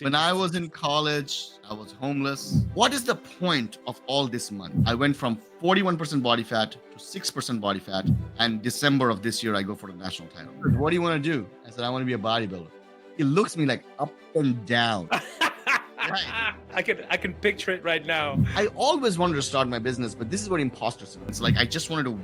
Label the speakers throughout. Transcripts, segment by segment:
Speaker 1: When I was in college, I was homeless. What is the point of all this money? I went from 41% body fat to 6% body fat. And December of this year, I go for the national title. What do you want to do? I said, I want to be a bodybuilder. He looks at me like up and down. Right.
Speaker 2: I can picture it right now.
Speaker 1: I always wanted to start my business, but this is what imposter syndrome. It's like I just wanted to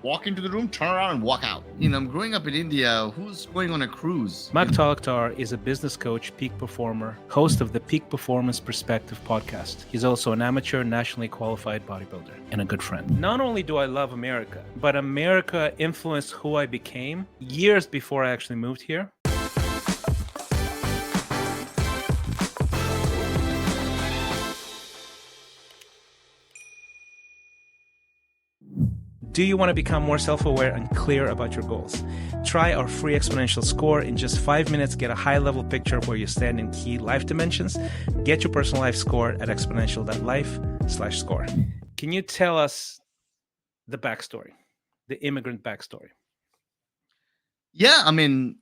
Speaker 1: walk into the room, turn around, and walk out. I'm growing up in India. Who's going on a cruise?
Speaker 2: Mark Talukdar is a business coach, peak performer, host of the Peak Performance Perspective podcast. He's also an amateur, nationally qualified bodybuilder and a good friend. Not only do I love America, but America influenced who I became years before I actually moved here. Do you want to become more self-aware and clear about your goals? Try our free Exponential score. In just 5 minutes, get a high-level picture of where you stand in key life dimensions. Get your personal life score at exponential.life/score. Can you tell us the backstory, the immigrant backstory?
Speaker 1: Yeah,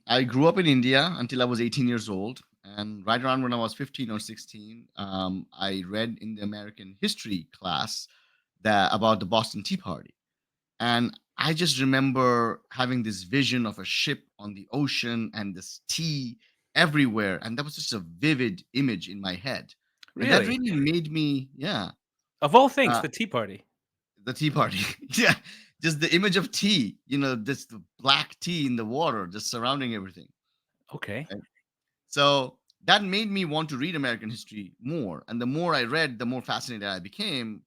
Speaker 1: I grew up in India until I was 18 years old. And right around when I was 15 or 16, I read in the American history class about the Boston Tea Party. And I just remember having this vision of a ship on the ocean and this tea everywhere. And that was just a vivid image in my head. And that
Speaker 2: Really?
Speaker 1: really made me, yeah,
Speaker 2: Of all things,
Speaker 1: uh,
Speaker 2: the Tea Party.
Speaker 1: the tea party. Yeah, just the image of tea, just the black tea in the water, just surrounding everything.
Speaker 2: Okay.
Speaker 1: Right? So that made me want to read American history more. And the more I read, the more fascinated I became.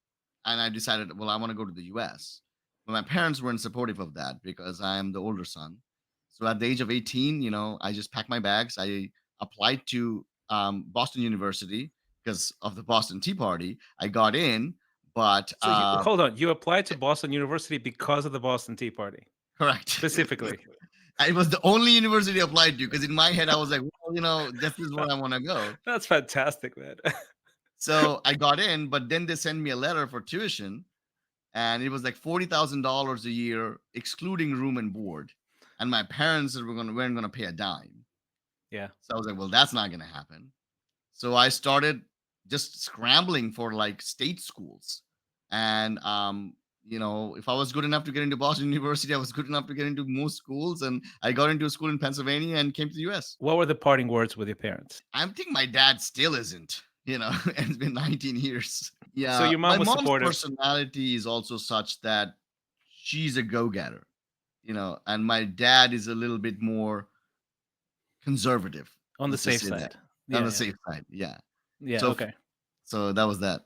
Speaker 1: And I decided, well, I want to go to the US. But my parents weren't supportive of that because I am the older son. So at the age of 18, I just packed my bags. I applied to Boston University because of the Boston Tea Party. I got in, but
Speaker 2: So hold on. You applied to Boston University because of the Boston Tea Party,
Speaker 1: correct.
Speaker 2: specifically.
Speaker 1: It was the only university I applied to because in my head I was like, well, this is where I want to go.
Speaker 2: That's fantastic, man.
Speaker 1: So I got in, but then they sent me a letter for tuition, and it was like $40,000 a year, excluding room and board. And my parents weren't gonna pay a dime.
Speaker 2: Yeah.
Speaker 1: So I was like, well, that's not gonna happen. So I started just scrambling for like state schools. And if I was good enough to get into Boston University, I was good enough to get into most schools. And I got into a school in Pennsylvania and came to the US.
Speaker 2: What were the parting words with your parents?
Speaker 1: I think my dad still isn't, and it's been 19 years. Yeah.
Speaker 2: So your mom
Speaker 1: My
Speaker 2: was
Speaker 1: mom's
Speaker 2: supportive.
Speaker 1: personality is also such that she's a go-getter, and my dad is a little bit more conservative.
Speaker 2: On the
Speaker 1: Let's just
Speaker 2: safe
Speaker 1: say
Speaker 2: side.
Speaker 1: that. On the safe side. Yeah.
Speaker 2: Yeah.
Speaker 1: So
Speaker 2: Okay.
Speaker 1: so that was that.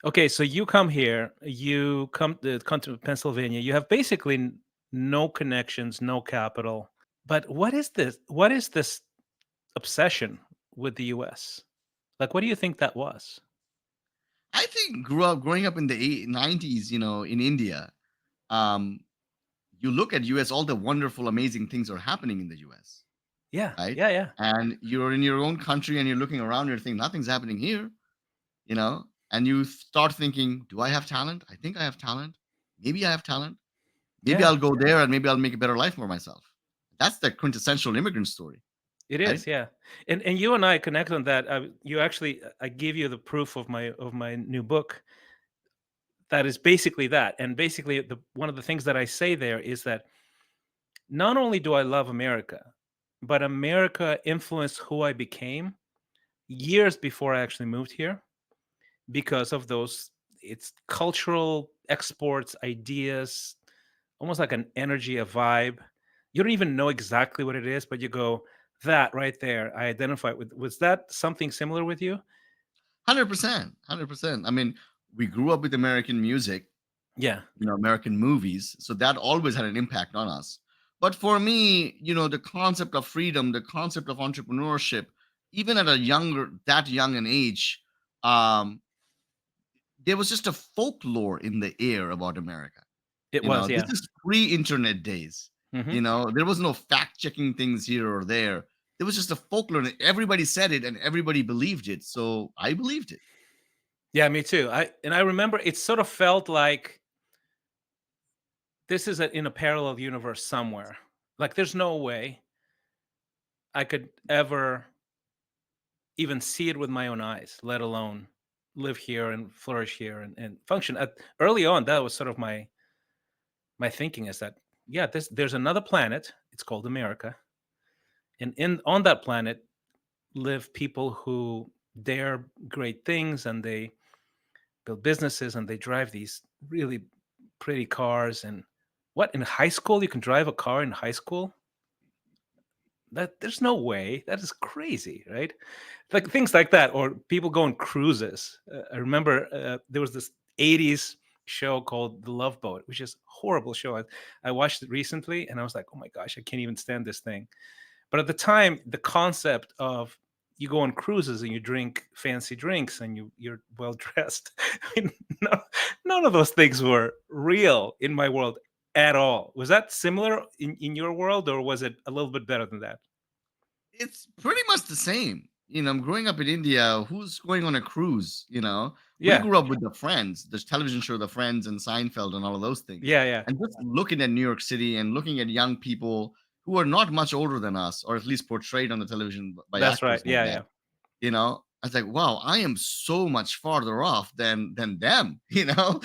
Speaker 2: Okay. So you come here. You come to Pennsylvania. You have basically no connections, no capital. But what is this? What is this obsession with the U.S.? Like, what do you think that was?
Speaker 1: I think growing up in the 90s, in India, um, you look at US, all the wonderful, amazing things are happening in the US,
Speaker 2: Yeah.
Speaker 1: right?
Speaker 2: Yeah. Yeah.
Speaker 1: And you're in your own country and you're looking around, you're thinking nothing's happening here, and you start thinking, do I have talent? I think I have talent. Maybe I have talent. Maybe
Speaker 2: Yeah.
Speaker 1: I'll go there and maybe I'll make a better life for myself. That's the quintessential immigrant story,
Speaker 2: It
Speaker 1: right?
Speaker 2: is, yeah, and you and I connect on that. You actually, I gave you the proof of my new book. That is basically that, and basically one of the things that I say there is that not only do I love America, but America influenced who I became years before I actually moved here because of those. It's cultural exports, ideas, almost like an energy, a vibe. You don't even know exactly what it is, but you go, that right there, I identify with. Was that something similar with you?
Speaker 1: 100%. 100%. We grew up with American music,
Speaker 2: Yeah.
Speaker 1: American movies. So that always had an impact on us. But for me, the concept of freedom, the concept of entrepreneurship, even at that young an age, um, there was just a folklore in the air about America.
Speaker 2: It was,
Speaker 1: This
Speaker 2: yeah.
Speaker 1: is pre-internet days.
Speaker 2: Mhm.
Speaker 1: There was no fact checking things here or there. There was just a folklore, and everybody said it, and everybody believed it. So I believed it.
Speaker 2: Yeah, me too. I remember it sort of felt like this is in a parallel universe somewhere. Like there's no way I could ever even see it with my own eyes, let alone live here and flourish here and function. Early on, that was sort of my thinking is that yeah, there's another planet. It's called America, and in on that planet live people who dare great things, and they build businesses, and they drive these really pretty cars. And what, in high school you can drive a car in high school? That there's no way. That is crazy, right? Like things like that, or people go on cruises. I remember there was this '80s show called The Love Boat, which is a horrible show. I watched it recently, and I was like, oh my gosh, I can't even stand this thing. But at the time, the concept of you go on cruises and you drink fancy drinks and you're well dressed. I mean, no, none of those things were real in my world at all. Was that similar in your world, or was it a little bit better than that?
Speaker 1: It's pretty much the same. I'm growing up in India. Who's going on a cruise? We
Speaker 2: Yeah,
Speaker 1: grew up with the Friends, the television show, The Friends and Seinfeld and all of those things.
Speaker 2: yeah, yeah.
Speaker 1: And just looking at New York City and looking at young people who are not much older than us, or at least portrayed on the television by
Speaker 2: That's right.
Speaker 1: actors like
Speaker 2: Yeah,
Speaker 1: that.
Speaker 2: yeah,
Speaker 1: I was like, wow, I am so much farther off than them. We don't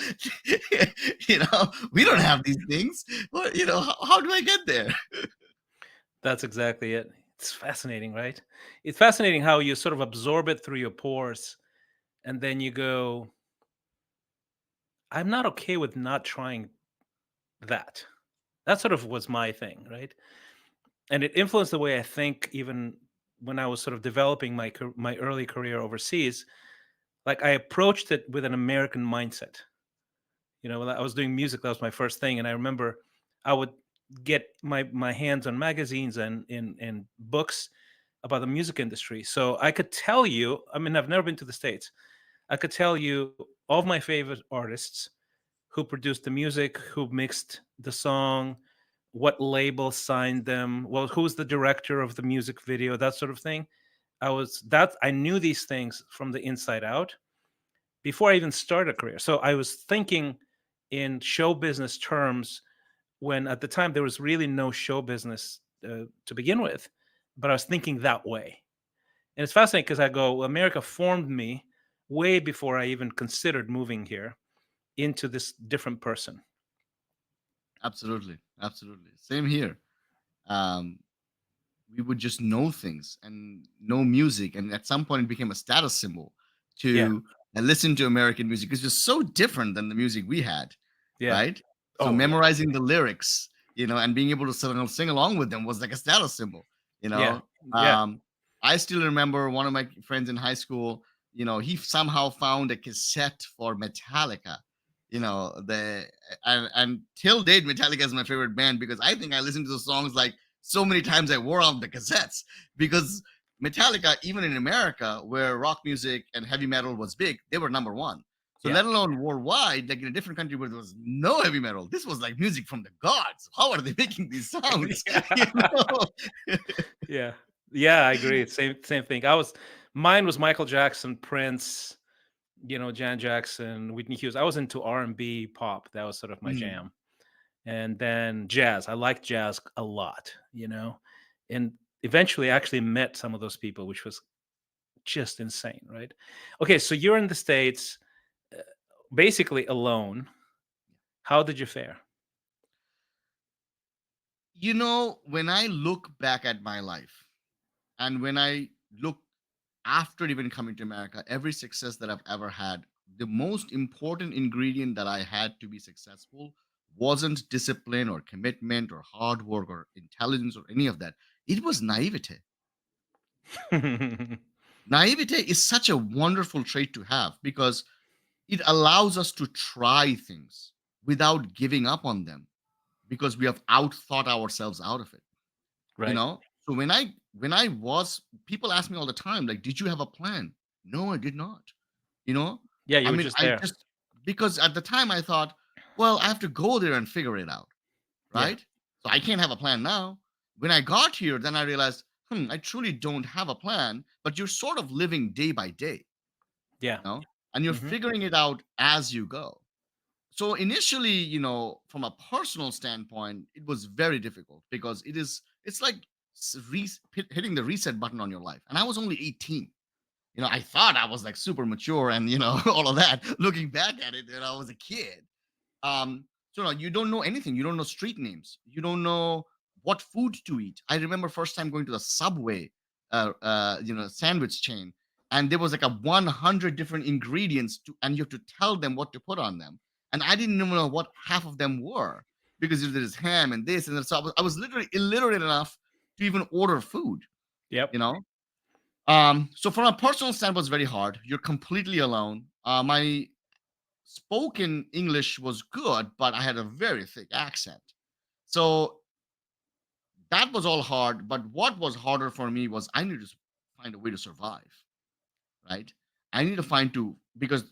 Speaker 2: yeah.
Speaker 1: have these things. How do I get there?
Speaker 2: That's exactly it. It's fascinating, right? It's fascinating how you sort of absorb it through your pores, and then you go, I'm not okay with not trying that. That sort of was my thing, right? And it influenced the way I think, even when I was sort of developing my early career overseas. Like, I approached it with an American mindset. When I was doing music, that was my first thing, and I remember I would get my hands on magazines and books about the music industry, so I could tell you. I mean, I've never been to the States. I could tell you all of my favorite artists, who produced the music, who mixed the song, what label signed them, well, who's the director of the music video, that sort of thing. I knew these things from the inside out before I even started a career. So I was thinking in show business terms, when at the time there was really no show business to begin with, but I was thinking that way. And it's fascinating because I go, well, America formed me way before I even considered moving here into this different person.
Speaker 1: Absolutely, absolutely. Same here. Um, we would just know things and know music, and at some point it became a status symbol
Speaker 2: Yeah.
Speaker 1: to listen to American music. It's just so different than the music we had,
Speaker 2: Yeah.
Speaker 1: right? So
Speaker 2: Oh, yeah.
Speaker 1: memorizing the lyrics, and being able to sing along with them was like a status symbol. You
Speaker 2: Yeah.
Speaker 1: know,
Speaker 2: Yeah.
Speaker 1: um, I still remember one of my friends in high school. He somehow found a cassette for Metallica. The and till date, Metallica is my favorite band because I think I listened to the songs like so many times I wore out the cassettes because Metallica, even in America, where rock music and heavy metal was big, they were number one. So
Speaker 2: Yeah.
Speaker 1: let alone worldwide, like in a different country where there was no heavy metal, this was like music from the gods. How are they making these sounds? you
Speaker 2: Yeah.
Speaker 1: know?
Speaker 2: Yeah. Yeah, I agree. Same thing. Mine was Michael Jackson, Prince, Jan Jackson, Whitney Hughes. I was into R&B pop. That was sort of my
Speaker 1: Mhm.
Speaker 2: jam. And then jazz. I liked jazz a lot, and eventually I actually met some of those people, which was just insane, right? Okay, so you're in the States, uh, basically alone. How did you fare?
Speaker 1: When I look back at my life and when I look after even coming to America, every success that I've ever had, the most important ingredient that I had to be successful wasn't discipline or commitment or hard work or intelligence or any of that. It was naivete. Naivete is such a wonderful trait to have because it allows us to try things without giving up on them because we have outthought ourselves out of it. you
Speaker 2: Right.
Speaker 1: know so when I was people ask me all the time, like, did you have a plan? No, I did not. you know
Speaker 2: Yeah,
Speaker 1: I
Speaker 2: you were
Speaker 1: mean,
Speaker 2: just
Speaker 1: I
Speaker 2: there.
Speaker 1: just because at the time I thought, well, I have to go there and figure it out,
Speaker 2: Yeah.
Speaker 1: right? So I can't have a plan now. When I got here, then I realized, I truly don't have a plan, but you're sort of living day by day,
Speaker 2: Yeah.
Speaker 1: and you're
Speaker 2: Mhm.
Speaker 1: figuring it out as you go. So initially, from a personal standpoint, it was very difficult because it's like hitting the reset button on your life, and I was only 18. I thought I was like super mature and all of that. Looking back at it, I was a kid. So no, you don't know anything. You don't know street names. You don't know what food to eat. I remember first time going to the Subway, sandwich chain, and there was like a 100 different ingredients and you have to tell them what to put on them. And I didn't even know what half of them were because there's ham and this and that. So I was literally illiterate enough to even order food.
Speaker 2: Yep.
Speaker 1: You know. So from a personal standpoint, it's very hard. You're completely alone. My spoken English was good, but I had a very thick accent. So that was all hard. But what was harder for me was I needed to find a way to survive, right? I need to find to because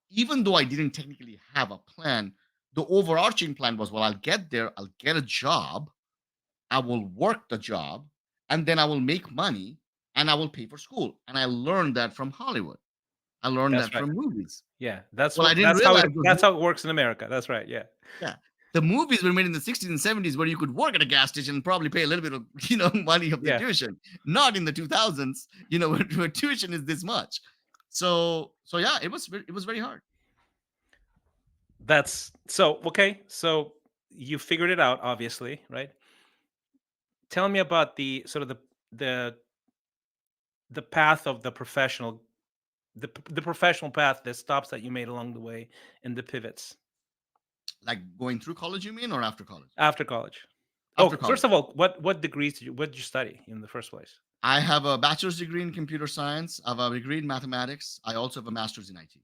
Speaker 1: even though I didn't technically have a plan, the overarching plan was, well, I'll get there, I'll get a job, I will work the job, and then I will make money and I will pay for school. And I learned that from Hollywood. I learned
Speaker 2: That's
Speaker 1: that
Speaker 2: right.
Speaker 1: from movies.
Speaker 2: Yeah. That's
Speaker 1: Well, I
Speaker 2: what.
Speaker 1: didn't realize those
Speaker 2: That's how it works in America. That's right. Yeah.
Speaker 1: Yeah. The movies were made in the 60s and 70s where you could work at a gas station and probably pay a little bit of, money of the
Speaker 2: Yeah.
Speaker 1: tuition. Not in the 2000s, where tuition is this much. So yeah, it was very hard.
Speaker 2: That's so okay. So you figured it out, obviously, right? Tell me about the sort of the the path of the professional, the professional path, the stops that you made along the way, and the pivots
Speaker 1: Like going through college, you mean, or after college?
Speaker 2: after college.
Speaker 1: After
Speaker 2: Oh, first
Speaker 1: college.
Speaker 2: of all, what degrees what did you study in the first place?
Speaker 1: I have a bachelor's degree in computer science. I have a degree in mathematics. I also have a master's in IT.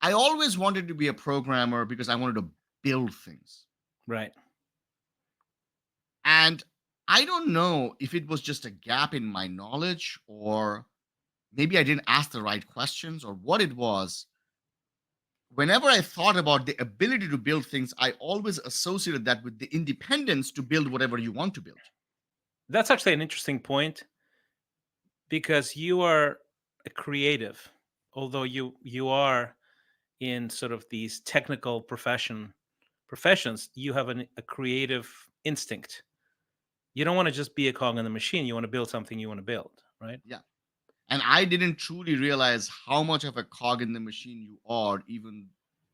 Speaker 1: I always wanted to be a programmer because I wanted to build things.
Speaker 2: Right.
Speaker 1: And I don't know if it was just a gap in my knowledge or maybe I didn't ask the right questions or what it was. Whenever I thought about the ability to build things, I always associated that with the independence to build whatever you want to build.
Speaker 2: That's actually an interesting point because you are a creative, although you are in sort of these technical professions. You have a creative instinct. You don't want to just be a cog in the machine. You want to build something you want to build, right?
Speaker 1: Yeah. And I didn't truly realize how much of a cog in the machine you are, even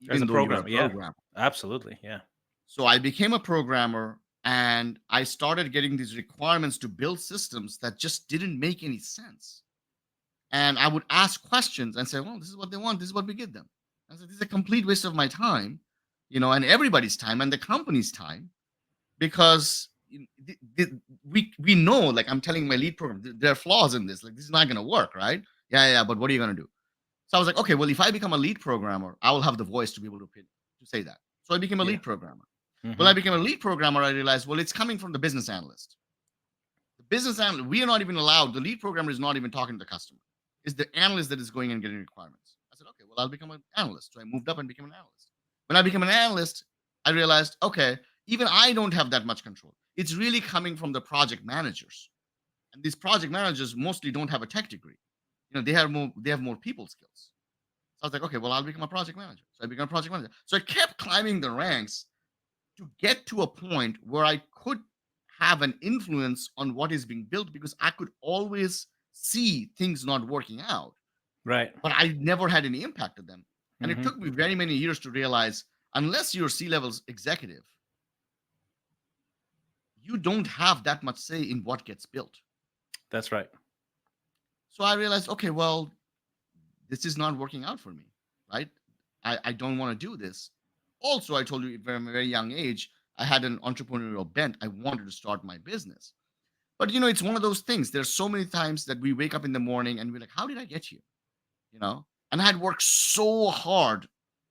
Speaker 2: As a
Speaker 1: even though you're a
Speaker 2: programmer, yeah,
Speaker 1: programmer.
Speaker 2: absolutely, yeah.
Speaker 1: So I became a programmer and I started getting these requirements to build systems that just didn't make any sense. And I would ask questions and say, well, this is what they want. This is what we give them. I said, this is a complete waste of my time, and everybody's time and the company's time because we know, like I'm telling my lead program, there are flaws in this. Like, this is not going to work, right? Yeah, yeah, but what are you going to do? So I was like, okay, well, if I become a lead programmer, I will have the voice to be able to say that. So I became a
Speaker 2: Yeah.
Speaker 1: lead programmer. When I
Speaker 2: Mhm.
Speaker 1: became a lead programmer, I realized, well, it's coming from the business analyst. The business analyst, we are not even allowed. The lead programmer is not even talking to the customer. It's the analyst that is going and getting requirements. I said, okay, well, I'll become an analyst. So I moved up and became an analyst. When I became an analyst, I realized, okay, even I don't have that much control. It's really coming from the project managers. And these project managers mostly don't have a tech degree. They have more people skills. So I was like, okay, well, I'll become a project manager. So I became a project manager. So I kept climbing the ranks to get to a point where I could have an influence on what is being built because I could always see things not working out,
Speaker 2: Right.
Speaker 1: but I never had any impact on them. And it
Speaker 2: Mhm.
Speaker 1: took me very many years to realize unless you're C-levels executive, you don't have that much say in what gets built.
Speaker 2: That's right.
Speaker 1: So I realized, okay, well, this is not working out for me, right? I don't want to do this. Also, I told you from a very young age, I had an entrepreneurial bent. I wanted to start my business. But it's one of those things. There's so many times that we wake up in the morning and we're like, how did I get here? And I had worked so hard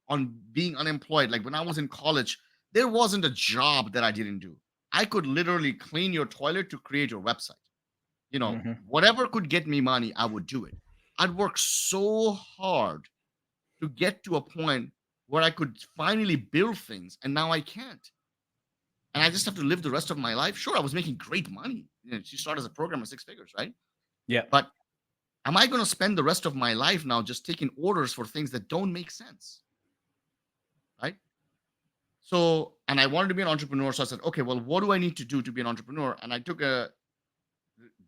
Speaker 1: on being unemployed. Like when I was in college, there wasn't a job that I didn't do. I could literally clean your toilet to create your website.
Speaker 2: Mhm.
Speaker 1: Whatever could get me money, I would do it. I'd work so hard to get to a point where I could finally build things, and now I can't. And I just have to live the rest of my life. Sure, I was making great money. She started as a programmer, six figures, right?
Speaker 2: Yeah.
Speaker 1: But am I going to spend the rest of my life now just taking orders for things that don't make sense, right? So, and I wanted to be an entrepreneur. So I said, okay, well, what do I need to do to be an entrepreneur? And I took a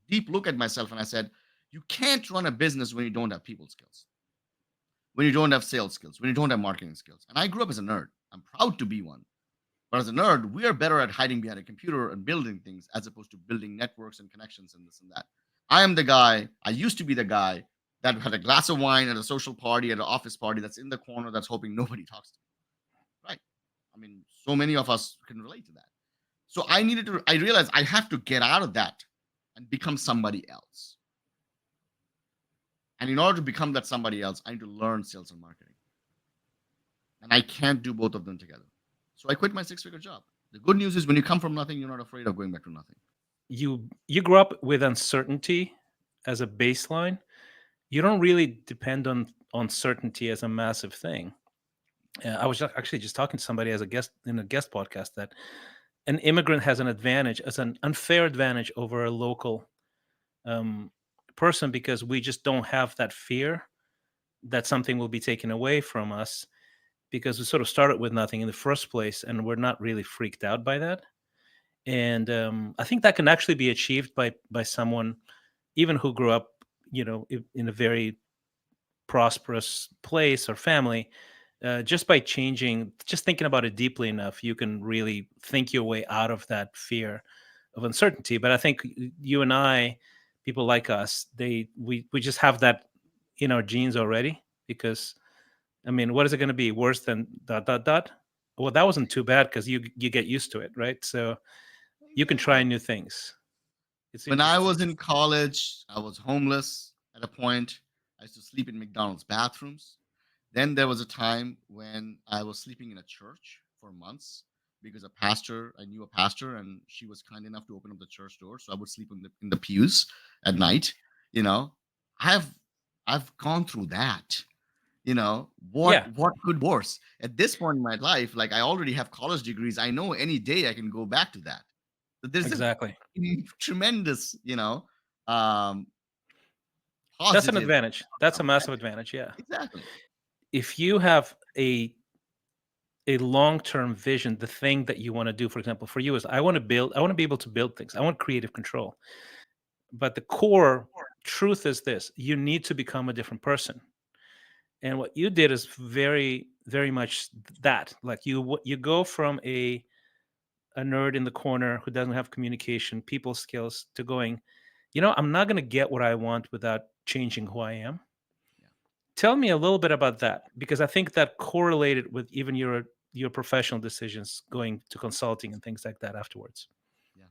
Speaker 1: deep look at myself and I said, You can't run a business when you don't have people skills, when you don't have sales skills, when you don't have marketing skills. And I grew up as a nerd. I'm proud to be one. But as a nerd, we are better at hiding behind a computer and building things as opposed to building networks and connections and this and that. I am the guy, I used to be the guy that had a glass of wine at a social party, at an office party, that's in the corner, that's hoping nobody talks to me. Right. I mean, so many of us can relate to that. So I realized I have to get out of that and become somebody else. And in order to become that somebody else, I need to learn sales and marketing. And I can't do both of them together. So I quit my six-figure job. The good news is when you come from nothing, you're not afraid of going back to nothing.
Speaker 2: You grew up with uncertainty as a baseline. You don't really depend on certainty as a massive thing. I was actually just talking to somebody as a guest in a guest podcast that an immigrant has an advantage, as an unfair advantage over a local um, person, because we just don't have that fear that something will be taken away from us, because we sort of started with nothing in the first place, and we're not really freaked out by that. And I think that can actually be achieved by someone even who grew up, in a very prosperous place or family. Just by just thinking about it deeply enough, you can really think your way out of that fear of uncertainty. But I think you and I, people like us, we just have that in our genes already. Because I mean, what is it going to be worse than dot dot dot? Well, that wasn't too bad because you get used to it, right? So you can try
Speaker 1: Yeah.
Speaker 2: new things. It's
Speaker 1: When I
Speaker 2: interesting.
Speaker 1: was in college, I was homeless at a point. I used to sleep in McDonald's bathrooms. Then there was a time when I was sleeping in a church for months because I knew a pastor, and she was kind enough to open up the church door. So I would sleep in the pews at
Speaker 2: Mhm.
Speaker 1: night. You know, I've I've gone through that.
Speaker 2: Yeah,
Speaker 1: What could be worse at this point in my life? Like, I already have college degrees. I know any day I can go back to that. But there's a
Speaker 2: exactly.
Speaker 1: tremendous, um
Speaker 2: That's an
Speaker 1: positive
Speaker 2: advantage. That's a
Speaker 1: outcome, right?
Speaker 2: massive advantage. Yeah.
Speaker 1: Exactly.
Speaker 2: If you have a long-term vision, the thing that you want to do, for example, for you is I want to be able to build things. I want creative control. But the core truth is this: you need to become a different person. And what you did is very, very much that. Like you go from a nerd in the corner who doesn't have communication, people skills, to going, I'm not going to get what I want without changing who I am.
Speaker 1: Yeah.
Speaker 2: Tell me a little bit about that, because I think that correlated with even your professional decisions going to consulting and things like that afterwards.
Speaker 1: Yeah.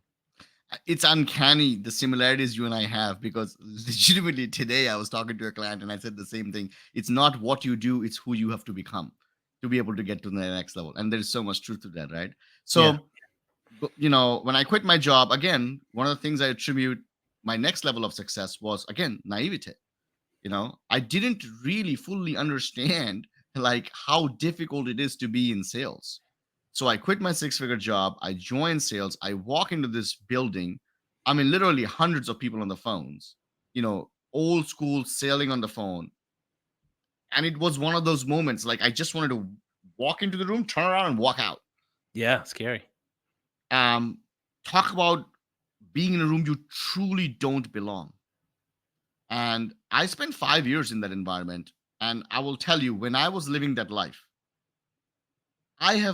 Speaker 1: It's uncanny the similarities you and I have, because legitimately today I was talking to a client and I said the same thing. It's not what you do, it's who you have to become to be able to get to the next level. And there's so much truth to that, right?
Speaker 2: Yeah.
Speaker 1: So, when I quit my job, again, one of the things I attribute my next level of success was, again, naivete. I didn't really fully understand like how difficult it is to be in sales. So I quit my six-figure job, I joined sales, I walk into this building. I mean, literally hundreds of people on the phones, old school selling on the phone. And it was one of those moments, like, I just wanted to walk into the room, turn around and walk out.
Speaker 2: Yeah. Scary.
Speaker 1: um Talk about being in a room you truly don't belong. And I spent 5 years in that environment. And I will tell you, when I was living that life, I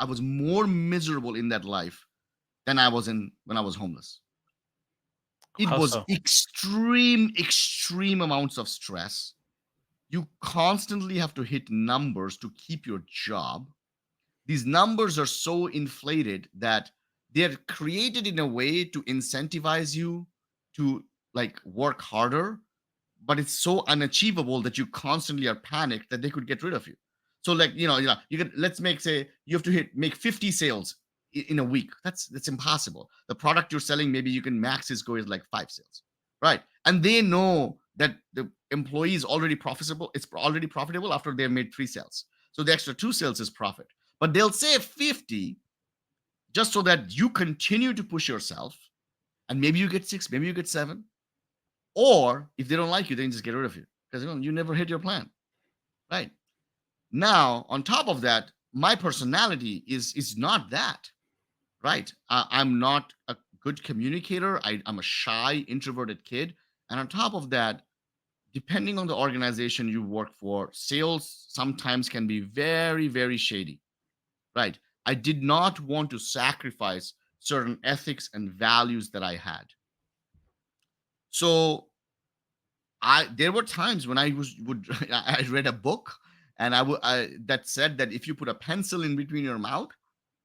Speaker 1: was more miserable in that life than I was in when I was homeless. It
Speaker 2: How
Speaker 1: was
Speaker 2: so?
Speaker 1: extreme amounts of stress. You constantly have to hit numbers to keep your job. These numbers are so inflated that they're created in a way to incentivize you to, like, work harder, but it's so unachievable that you constantly are panicked that they could get rid of you. So, like, you could, let's say you have to make 50 sales in a week. That's impossible. The product you're selling, maybe you can max is go is like 5 sales, right? And they know that the employee is already profitable. It's already profitable after they've made 3 sales. So the extra 2 sales is profit. But they'll say 50 just so that you continue to push yourself, and maybe you get 6, maybe you get 7, or if they don't like you, they can just get rid of you because you never hit your plan, right? Now, on top of that, my personality is not that, right? I'm not a good communicator. I'm a shy, introverted kid, And on top of that, depending on the organization you work for, sales sometimes can be very, very shady, right? I did not want to sacrifice certain ethics and values that I had. So I there were times when I was would I read a book and that said that if you put a pencil in between your mouth,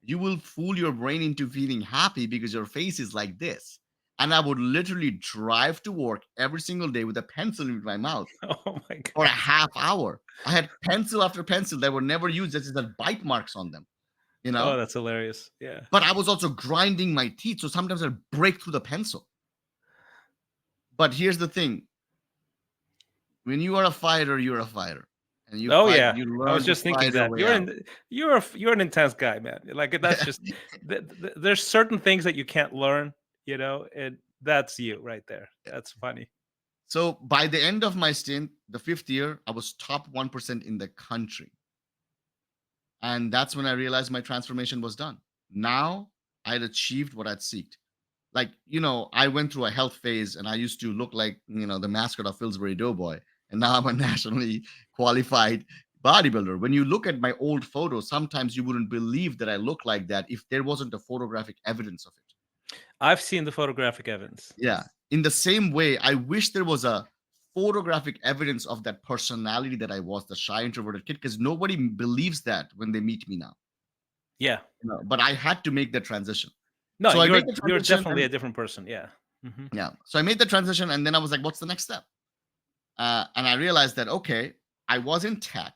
Speaker 1: you will fool your brain into feeling happy because your face is like this. And I would literally drive to work every single day with a pencil in my mouth
Speaker 2: Oh my
Speaker 1: for a
Speaker 2: god.
Speaker 1: half hour. I had pencil after pencil that were never used. That is had bite marks on them, you
Speaker 2: Oh,
Speaker 1: know.
Speaker 2: that's hilarious. Yeah.
Speaker 1: But I was also grinding my teeth, so sometimes I'd break through the pencil. But here's the thing: when you are a fighter, you're a fighter, and you
Speaker 2: Oh
Speaker 1: fight.
Speaker 2: yeah.
Speaker 1: You
Speaker 2: I was
Speaker 1: learn to
Speaker 2: just thinking
Speaker 1: fight your
Speaker 2: that.
Speaker 1: way out.
Speaker 2: You're an intense guy, man. Like that's just there's certain things that you can't learn, and that's you right there. That's funny.
Speaker 1: So by the end of my stint, the fifth year, I was top 1% in the country. And that's when I realized my transformation was done. Now I had achieved what I'd seeked. Like, I went through a health phase and I used to look like, the mascot of Pillsbury Doughboy. And now I'm a nationally qualified bodybuilder. When you look at my old photos, sometimes you wouldn't believe that I look like that if there wasn't a photographic evidence of it.
Speaker 2: I've seen the photographic evidence.
Speaker 1: Yeah. In the same way, I wish there was a photographic evidence of that personality that I was, the shy introverted kid, because nobody believes that when they meet me now.
Speaker 2: Yeah.
Speaker 1: But I had to make that transition.
Speaker 2: No,
Speaker 1: So I made
Speaker 2: you're
Speaker 1: the
Speaker 2: you're
Speaker 1: transition
Speaker 2: definitely
Speaker 1: and
Speaker 2: a different person. Yeah. Hmm.
Speaker 1: yeah. So I made the transition and then I was like, what's the next step? And I realized that, okay, I was in tech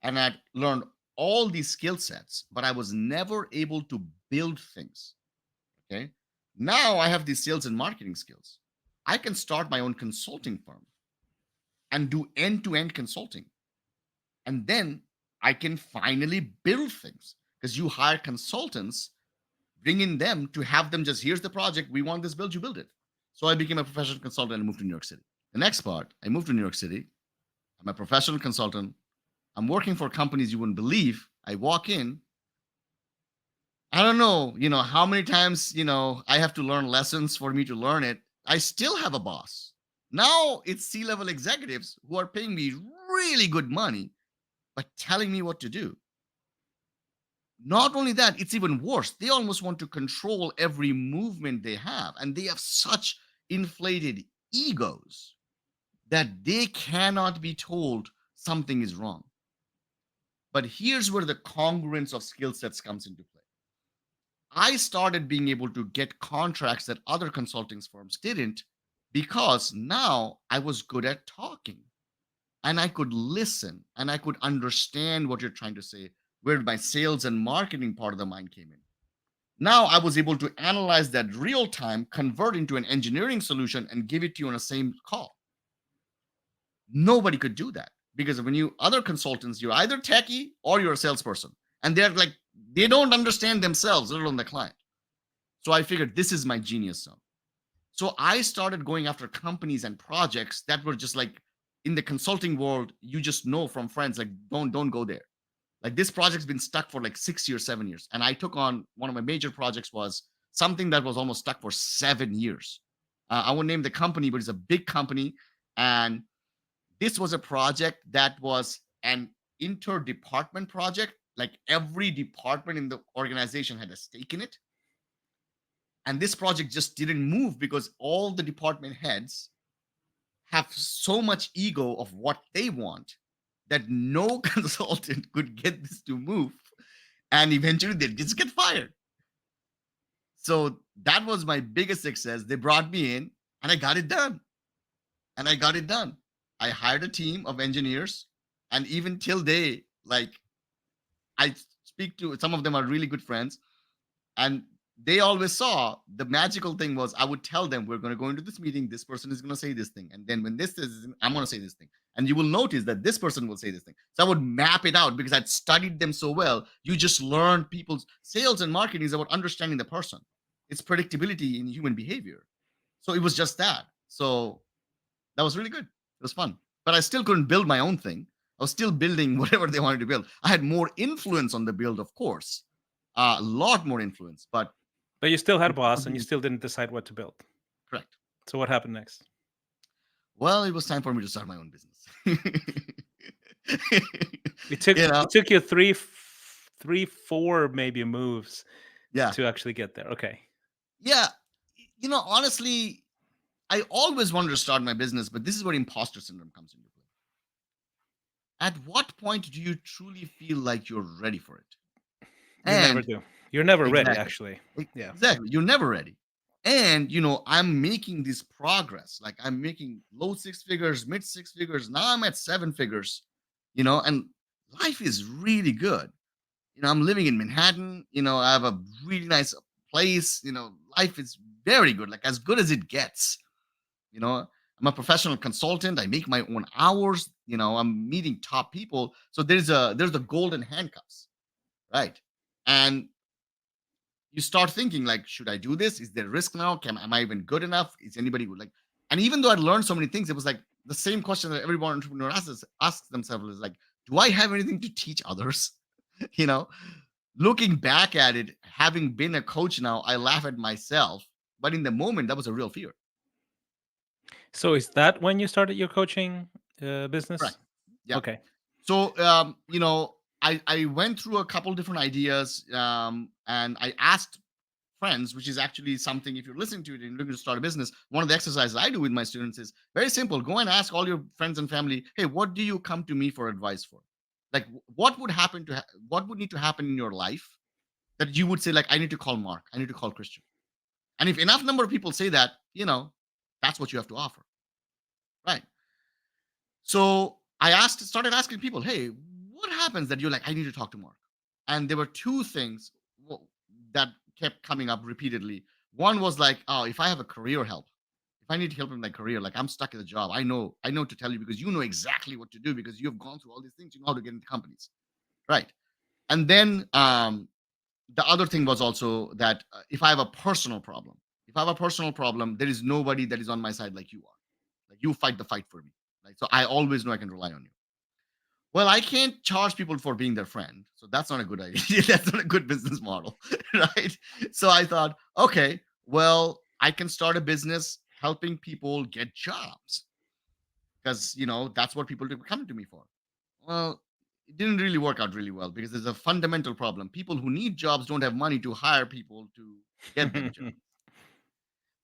Speaker 1: and I'd learned all these skill sets, but I was never able to build things. Okay. Now I have these sales and marketing skills. I can start my own consulting firm and do end to end consulting. And then I can finally build things because you hire consultants, bring in them to have them just, here's the project, we want this built, you build it. So I became a professional consultant and moved to New York City. The next part, I moved to New York City. I'm a professional consultant. I'm working for companies you wouldn't believe. I walk in, I don't know, how many times, I have to learn lessons for me to learn it. I still have a boss. Now it's C-level executives who are paying me really good money, but telling me what to do. Not only that, it's even worse. They almost want to control every movement they have, and they have such inflated egos that they cannot be told something is wrong. But here's where the congruence of skill sets comes into play. I started being able to get contracts that other consulting firms didn't because now I was good at talking and I could listen and I could understand what you're trying to say, where my sales and marketing part of the mind came in. Now I was able to analyze that real time, convert into an engineering solution, and give it to you on the same call. Nobody could do that because when you other consultants, you're either techie or you're a salesperson, and they're like they don't understand themselves, let alone the client. So I figured this is my genius zone. So I started going after companies and projects that were just like in the consulting world. You just know from friends, like don't go there. Like this project's been stuck for like 6 years, 7 years. And I took on one of my major projects was something that was almost stuck for 7 years. I won't name the company, but it's a big company. And this was a project that was an interdepartment project. Like every department in the organization had a stake in it. And this project just didn't move because all the department heads have so much ego of what they want that no consultant could get this to move. And eventually they just get fired. So that was my biggest success. They brought me in and I got it done. And I got it done. I hired a team of engineers. And even till day, like I speak to some of them are really good friends. And they always saw the magical thing was I would tell them we're going to go into this meeting, this person is going to say this thing, and then when this is I'm going to say this thing, and you will notice that this person will say this thing. So I would map it out because I'd studied them so well. You just learn people's sales and marketing is about understanding the person. It's predictability in human behavior. So it was just that. So that was really good. It was fun, but I still couldn't build my own thing. I was still building whatever they wanted to build. I had more influence on the build, of course, a lot more influence, but
Speaker 2: But you still had a boss, and you still didn't decide what to build.
Speaker 1: correct.
Speaker 2: So what happened next?
Speaker 1: Well, it was time for me to start my own business. you know,
Speaker 2: It took you 3, 4 maybe moves
Speaker 1: yeah,
Speaker 2: to actually get there. Okay.
Speaker 1: yeah. Honestly, I always wanted to start my business, but this is where imposter syndrome comes into play. At what point do you truly feel like you're ready for it?
Speaker 2: You never
Speaker 1: And
Speaker 2: do. You're never ready,
Speaker 1: exactly,
Speaker 2: actually. Yeah.
Speaker 1: exactly, you're never ready. And I'm making this progress. Like I'm making low six figures, mid six figures. Now I'm at seven figures. And life is really good. I'm living in Manhattan. I have a really nice place. Life is very good, like as good as it gets. I'm a professional consultant. I make my own hours. I'm meeting top people. So there's the golden handcuffs, right? And you start thinking like, should I do this? Is there risk now? Am I even good enough? Is anybody would like? And even though I learned so many things, it was like the same question that every entrepreneur asks themselves is like, do I have anything to teach others? you know, Looking back at it, having been a coach now, I laugh at myself. But in the moment, that was a real fear.
Speaker 2: So is that when you started your coaching
Speaker 1: Correct.
Speaker 2: business?
Speaker 1: Yeah.
Speaker 2: Okay.
Speaker 1: So, I went through a couple different ideas, and I asked friends, which is actually something, if you're listening to it and looking to start a business, one of the exercises I do with my students is very simple. Go and ask all your friends and family, hey, what do you come to me for advice for? Like, what would need to happen in your life that you would say, like, I need to call Mark, I need to call Christian. And if enough number of people say that, that's what you have to offer, right? So started asking people, hey, what happens that you're like, I need to talk to Mark? And there were two things that kept coming up repeatedly. One was like, oh, if I have a career help, if I need to help in my career, like I'm stuck in a job, I know to tell you because you know exactly what to do because you have gone through all these things, you know how to get into companies, right? And then the other thing was also that if I have a personal problem, there is nobody that is on my side like you are. Like you fight the fight for me. Like so, I always know I can rely on you. Well, I can't charge people for being their friend, so that's not a good idea. That's not a good business model, right? So I thought, okay, well, I can start a business helping people get jobs because that's what people are coming to me for. Well, it didn't really work out really well because there's a fundamental problem. People who need jobs don't have money to hire people to get them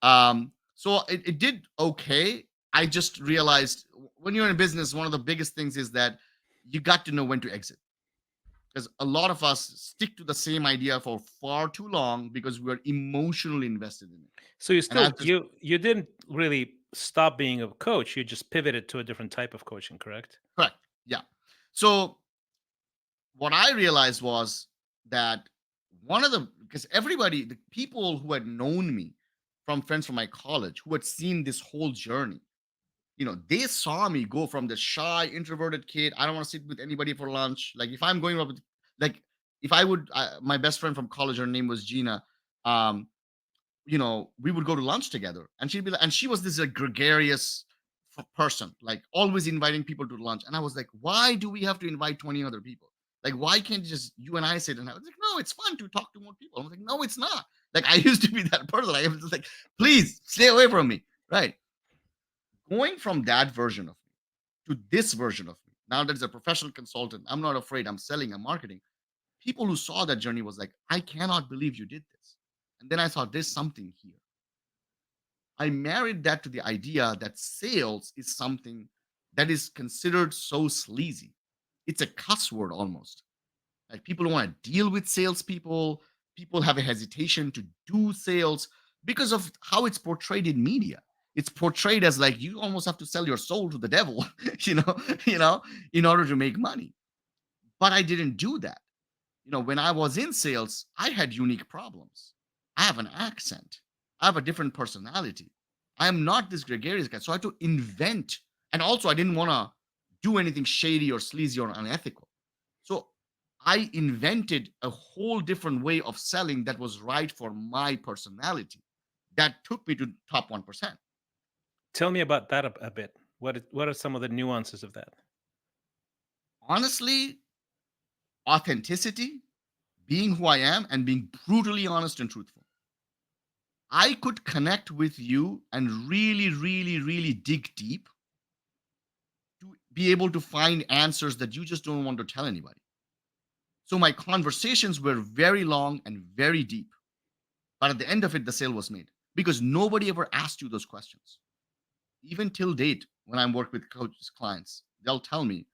Speaker 1: jobs. So it did okay. I just realized when you're in business, one of the biggest things is that you got to know when to exit because a lot of us stick to the same idea for far too long because we're emotionally invested in it.
Speaker 2: So you
Speaker 1: And
Speaker 2: still
Speaker 1: I've just
Speaker 2: you didn't really stop being a coach. You just pivoted to a different type of coaching, correct?
Speaker 1: correct. Yeah. So what I realized was that because everybody, the people who had known me from friends from my college who had seen this whole journey, they saw me go from the shy, introverted kid. I don't want to sit with anybody for lunch. Like if I'm going up with, like, if I would, my best friend from college, her name was Gina. Um, we would go to lunch together, and she'd be like, and she was this like gregarious person, like always inviting people to lunch. And I was like, why do we have to invite 20 other people? Like, why can't just you and I sit and have? Like, no, it's fun to talk to more people. I was like, no, it's not. Like, I used to be that person. I was just like, please stay away from me, right? Going from that version of me to this version of me, now that as a professional consultant, I'm not afraid. I'm selling, I'm marketing. People who saw that journey was like, I cannot believe you did this. And then I thought, there's something here. I married that to the idea that sales is something that is considered so sleazy. It's a cuss word almost. Like people don't want to deal with salespeople. People have a hesitation to do sales because of how it's portrayed in media. It's portrayed as like you almost have to sell your soul to the devil, you know, in order to make money. But I didn't do that. When I was in sales, I had unique problems. I have an accent. I have a different personality. I am not this gregarious guy. So I had to invent. And also, I didn't want to do anything shady or sleazy or unethical. So I invented a whole different way of selling that was right for my personality. That took me to top 1%.
Speaker 2: Tell me about that a bit. What are some of the nuances of that?
Speaker 1: Honestly, authenticity, being who I am, and being brutally honest and truthful. I could connect with you and really, really, really dig deep. to be able to find answers that you just don't want to tell anybody. So my conversations were very long and very deep. But at the end of it, the sale was made because nobody ever asked you those questions. Even till date, when I work with coaches, clients, they'll tell me,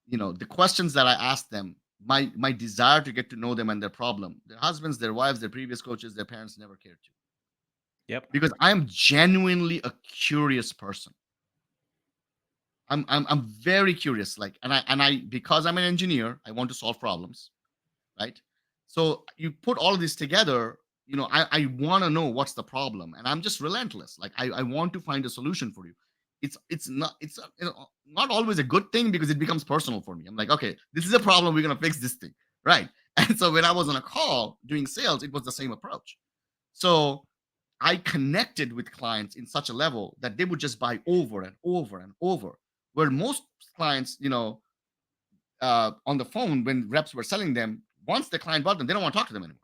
Speaker 1: the questions that I asked them, my desire to get to know them and their problem, their husbands, their wives, their previous coaches, their parents never cared to.
Speaker 2: Yep.
Speaker 1: Because I am genuinely a curious person. I'm very curious. Like, and I because I'm an engineer, I want to solve problems, right? So you put all of this together, I want to know what's the problem, and I'm just relentless. Like I want to find a solution for you. It's not always a good thing because it becomes personal for me. I'm like, okay, this is a problem. We're gonna fix this thing, right? And so when I was on a call doing sales, it was the same approach. So I connected with clients in such a level that they would just buy over and over and over. Where most clients, on the phone when reps were selling them, once the client bought them, they don't want to talk to them anymore.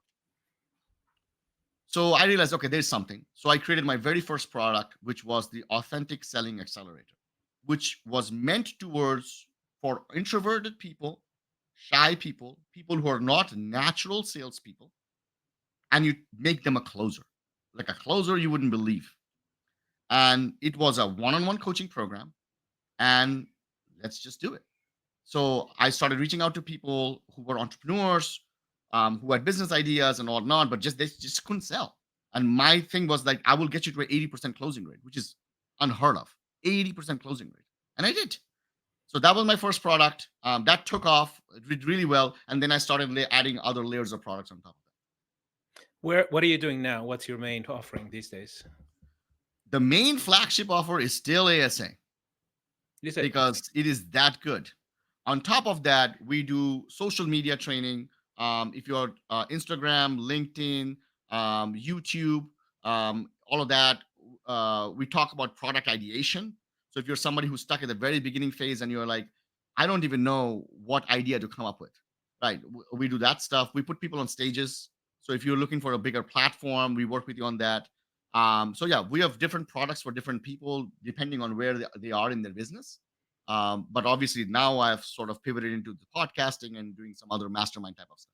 Speaker 1: So I realized, okay, there's something. So I created my very first product, which was the Authentic Selling Accelerator, which was meant towards for introverted people, shy people, people who are not natural salespeople, and you make them a closer, like a closer you wouldn't believe. And it was a one-on-one coaching program, and let's just do it. So I started reaching out to people who were entrepreneurs, who had business ideas and whatnot, but they just couldn't sell. And my thing was like, I will get you to an 80% closing rate, which is unheard of. 80% closing rate. And I did. So that was my first product. That took off. It did really well. And then I started adding other layers of products on top of that.
Speaker 2: What are you doing now? What's your main offering these days?
Speaker 1: The main flagship offer is still ASA
Speaker 2: You said
Speaker 1: because it is that good. On top of that, we do social media training. If you're Instagram, LinkedIn, YouTube, all of that, we talk about product ideation. So if you're somebody who's stuck at the very beginning phase and you're like, I don't even know what idea to come up with, right? We do that stuff. We put people on stages. So if you're looking for a bigger platform, we work with you on that. So yeah, we have different products for different people depending on where they are in their business. But obviously now I've sort of pivoted into the podcasting and doing some other mastermind type of stuff.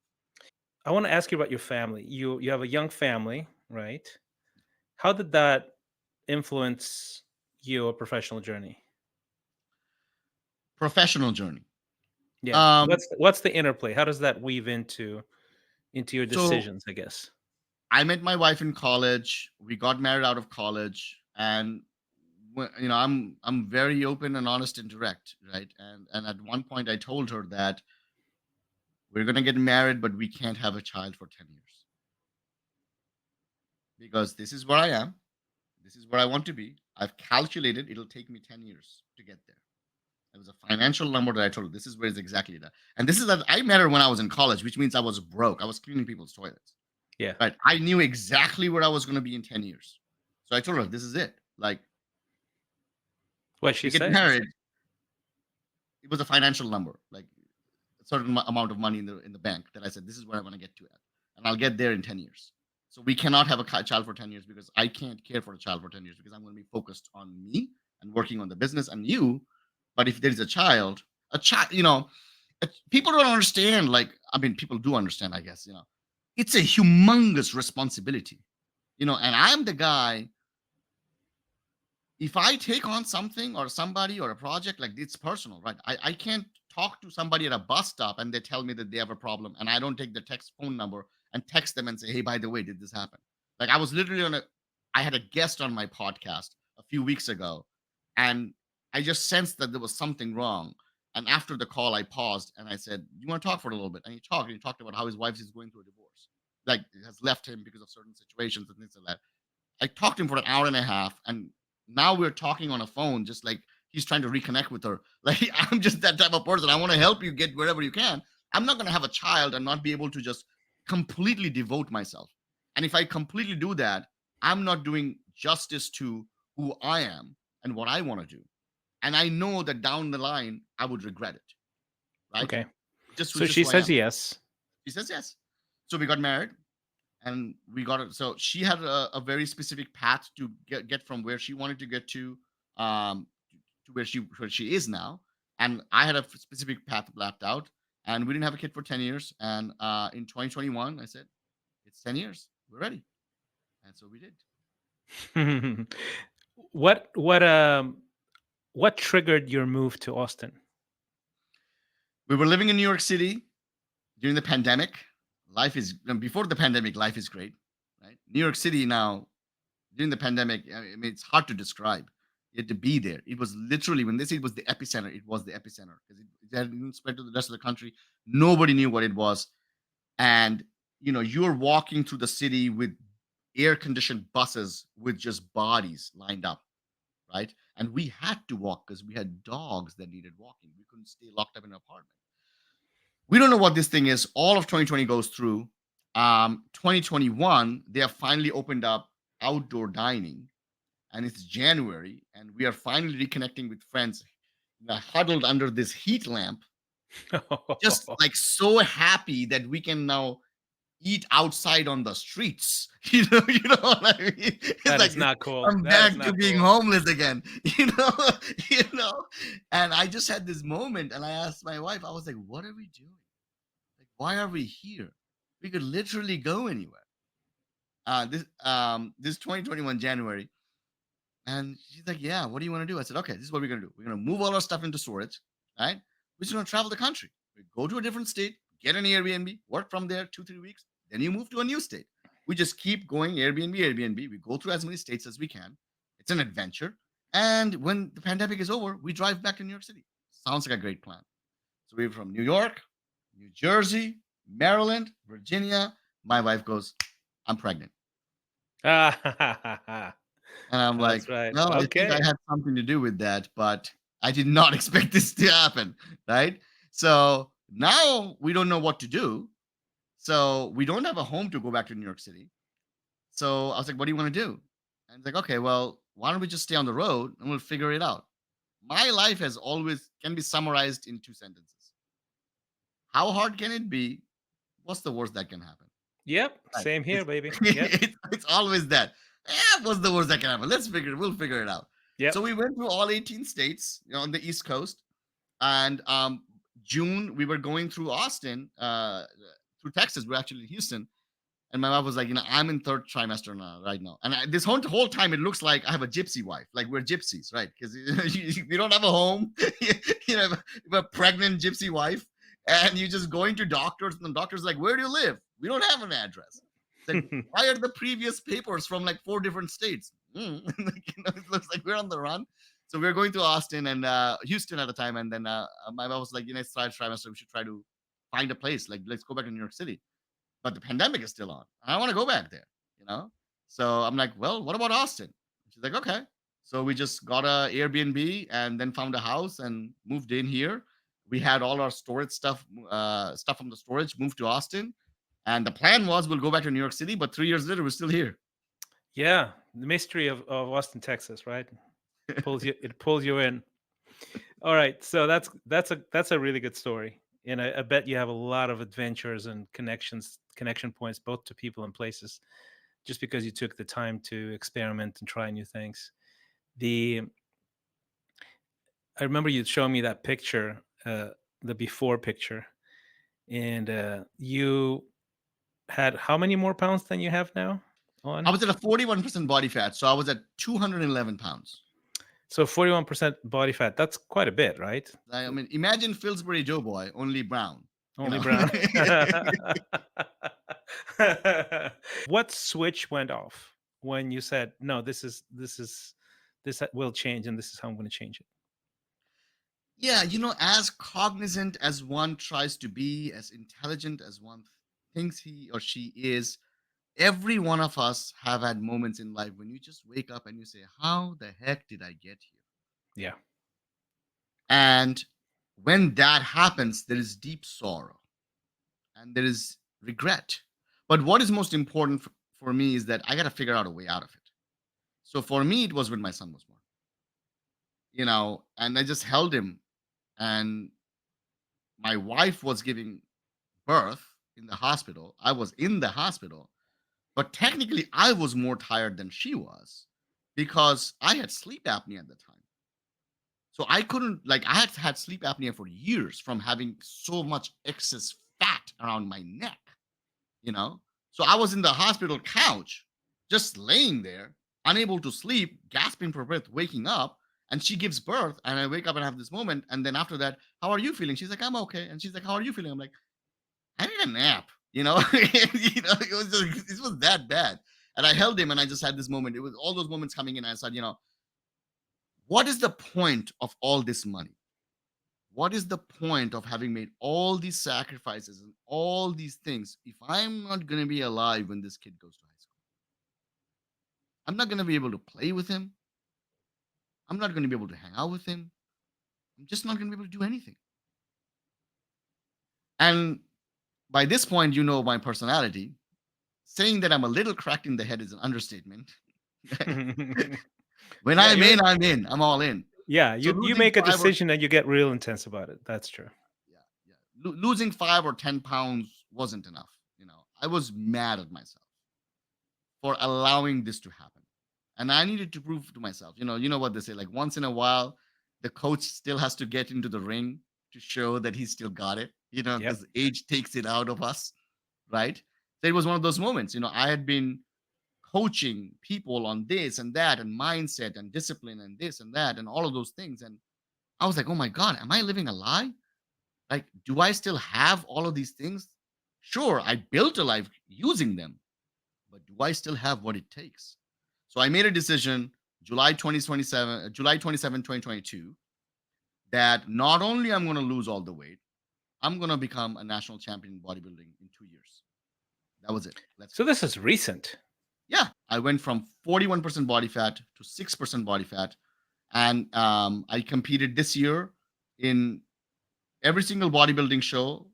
Speaker 2: I want to ask you about your family. You have a young family, right? How did that influence your professional journey?
Speaker 1: Professional journey.
Speaker 2: Yeah.
Speaker 1: Um,
Speaker 2: What's the interplay? How does that weave into your
Speaker 1: so
Speaker 2: decisions, I guess?
Speaker 1: I met my wife in college. We got married out of college, and I'm very open and honest and direct, right? And at one point I told her that we're gonna get married, but we can't have a child for 10 years because this is where I am. This is where I want to be. I've calculated it'll take me 10 years to get there. It was a financial number that I told her. This is where it's exactly that. And this is that I met her when I was in college, which means I was broke. I was cleaning people's toilets.
Speaker 2: Yeah.
Speaker 1: Right. I knew exactly where I was going to be in 10 years. So I told her, this is it. Like,
Speaker 2: What
Speaker 1: if we
Speaker 2: she
Speaker 1: get
Speaker 2: say?
Speaker 1: married, it was a financial number, like a certain amount of money in the bank that I said, this is where I want to get to at. And I'll get there in 10 years. So we cannot have a child for 10 years because I can't care for a child for 10 years because I'm going to be focused on me and working on the business and you. But if there's a child, people don't understand. Like, I mean, people do understand, I guess, it's a humongous responsibility, and I'm the guy. If I take on something or somebody or a project, like it's personal, right? I can't talk to somebody at a bus stop and they tell me that they have a problem and I don't take the text phone number and text them and say, hey, by the way, did this happen? Like I was literally I had a guest on my podcast a few weeks ago and I just sensed that there was something wrong. And after the call, I paused and I said, you want to talk for a little bit? And he talked about how his wife is going through a divorce, like it has left him because of certain situations and things like that. I talked to him for an hour and a half, and now we're talking on a phone, just like he's trying to reconnect with her. Like I'm just that type of person. I want to help you get wherever you can. I'm not going to have a child and not be able to just completely devote myself. And if I completely do that, I'm not doing justice to who I am and what I want to do. And I know that down the line, I would regret it. Right?
Speaker 2: Okay.
Speaker 1: Which
Speaker 2: So
Speaker 1: is
Speaker 2: she
Speaker 1: who I
Speaker 2: says
Speaker 1: am.
Speaker 2: yes.
Speaker 1: She says yes. So we got married and we got it. So she had a very specific path to get from where she wanted to get to, um, to where she is now. And I had a specific path mapped out, and we didn't have a kid for 10 years. And in 2021, I said, it's 10 years. We're ready. And so we did.
Speaker 2: what what um what triggered your move to Austin?
Speaker 1: We were living in New York City during the pandemic. Life is before the pandemic, life is great, right? New York City now during the pandemic, I mean, it's hard to describe. You had to be there. It was literally when they say it was the epicenter, it was the epicenter because it hadn't spread to the rest of the country. Nobody knew what it was, and you're walking through the city with air conditioned buses with just bodies lined up, right? And we had to walk because we had dogs that needed walking. We couldn't stay locked up in an apartment. We don't know what this thing is. All of 2020 goes through. 2021, they have finally opened up outdoor dining, and it's January, and we are finally reconnecting with friends, huddled under this heat lamp, just like so happy that we can now eat outside on the streets. You know what I mean? It's
Speaker 2: That
Speaker 1: like
Speaker 2: is not cool.
Speaker 1: I'm
Speaker 2: That is
Speaker 1: back to
Speaker 2: not
Speaker 1: being
Speaker 2: cool.
Speaker 1: homeless again. you know, you know. And I just had this moment, and I asked my wife, I was like, "What are we doing? Like, why are we here? We could literally go anywhere." This 2021 January, and she's like, "Yeah, what do you want to do?" I said, "Okay, this is what we're gonna do. We're gonna move all our stuff into storage, right? We're just gonna travel the country. We go to a different state, get an Airbnb, work from there 2 3 weeks, then you move to a new state. We just keep going Airbnb, Airbnb. We go through as many states as we can. It's an adventure. And when the pandemic is over, we drive back to New York City. Sounds like a great plan. So we're from New York, New Jersey, Maryland, Virginia. My wife goes, I'm pregnant.
Speaker 2: That's
Speaker 1: And I'm like,
Speaker 2: right.
Speaker 1: well, I think I
Speaker 2: Okay.
Speaker 1: had something to do with that, but I did not expect this to happen. Right. So now we don't know what to do. So we don't have a home to go back to New York City. So I was like, what do you want to do? And it's like, okay, well, why don't we just stay on the road and we'll figure it out? My life has always can be summarized in 2 sentences. How hard can it be? What's the worst that can happen?
Speaker 2: Yep.
Speaker 1: Right.
Speaker 2: Same here,
Speaker 1: It's
Speaker 2: baby. Yep.
Speaker 1: it's always that. What's the worst that can happen? We'll figure it out. So
Speaker 2: Yep.
Speaker 1: we went through all 18 states, on the East Coast. And June, we were going through Austin, through Texas. We're actually in Houston. And my wife was like, I'm in third trimester now, right now. And this whole time, it looks like I have a gypsy wife. Like we're gypsies, right? Because you don't have a home. You have a pregnant gypsy wife. And you're just going to doctors. And the doctor's like, where do you live? We don't have an address. It's like, why are the previous papers from like 4 different states? It looks like we're on the run. So we're going to Austin and Houston at the time. And then my wife was like, it's third trimester. We should try to find a place. Like, let's go back to New York City, but the pandemic is still on. I want to go back there, you know? So I'm like, well, what about Austin? She's like, okay. So we just got a Airbnb and then found a house and moved in here. We had all our storage stuff from the storage, moved to Austin. And the plan was we'll go back to New York City, but 3 years later, we're still here.
Speaker 2: Yeah. The mystery of Austin, Texas, right? It pulls you in. All right. So that's a really good story. And I bet you have a lot of adventures and connection points, both to people and places, just because you took the time to experiment and try new things. The I remember you showing me that picture, the before picture, and you had how many more pounds than you have now
Speaker 1: I
Speaker 2: on?
Speaker 1: was at a 41% body fat. So I was at 211 pounds.
Speaker 2: So 41% body fat. That's quite a bit, right?
Speaker 1: I mean, imagine Pillsbury Doughboy, only brown, you
Speaker 2: Only
Speaker 1: know?
Speaker 2: brown. What switch went off when you said, "No, this will change, and this is how I'm going to change it"?
Speaker 1: Yeah, as cognizant as one tries to be, as intelligent as one thinks he or she is, every one of us have had moments in life when you just wake up and you say, how the heck did I get here?
Speaker 2: Yeah.
Speaker 1: And when that happens, there is deep sorrow and there is regret. But what is most important for me is that I got to figure out a way out of it. So for me, it was when my son was born, and I just held him, and my wife was giving birth in the hospital. I was in the hospital, but technically I was more tired than she was because I had sleep apnea at the time. So I couldn't, like, I had had sleep apnea for years from having so much excess fat around my neck, you know? So I was in the hospital couch, just laying there, unable to sleep, gasping for breath, waking up. And she gives birth, and I wake up and have this moment. And then after that, how are you feeling? She's like, I'm okay. And she's like, how are you feeling? I'm like, I need a nap, you know? It was that bad. And I held him and I just had this moment. It was all those moments coming in. I said, what is the point of all this money? What is the point of having made all these sacrifices and all these things if I'm not going to be alive when this kid goes to high school? I'm not going to be able to play with him. I'm not going to be able to hang out with him. I'm just not going to be able to do anything. And by this point, you know my personality. Saying that I'm a little cracked in the head is an understatement. When
Speaker 2: Yeah,
Speaker 1: I'm in, I'm in. I'm all in.
Speaker 2: yeah,
Speaker 1: So
Speaker 2: you
Speaker 1: losing
Speaker 2: make a
Speaker 1: 5 or
Speaker 2: decision and you get real intense about it. That's true.
Speaker 1: yeah, yeah. Losing 5 or 10 pounds wasn't enough. I was mad at myself for allowing this to happen. And I needed to prove to myself, you know what they say, like once in a while, the coach still has to get into the ring to show that he still got it,
Speaker 2: Yep.
Speaker 1: because age takes it out of us, right? So it was one of those moments, I had been coaching people on this and that and mindset and discipline and this and that and all of those things. And I was like, oh my God, am I living a lie? Like, do I still have all of these things? Sure, I built a life using them, but do I still have what it takes? So I made a decision July 27, 2022, that not only I'm going to lose all the weight, I'm going to become a national champion in bodybuilding in 2 years. That was it. Let's
Speaker 2: So
Speaker 1: go.
Speaker 2: this is recent.
Speaker 1: Yeah, I went from 41% body fat to 6% body fat. And I competed this year in every single bodybuilding show.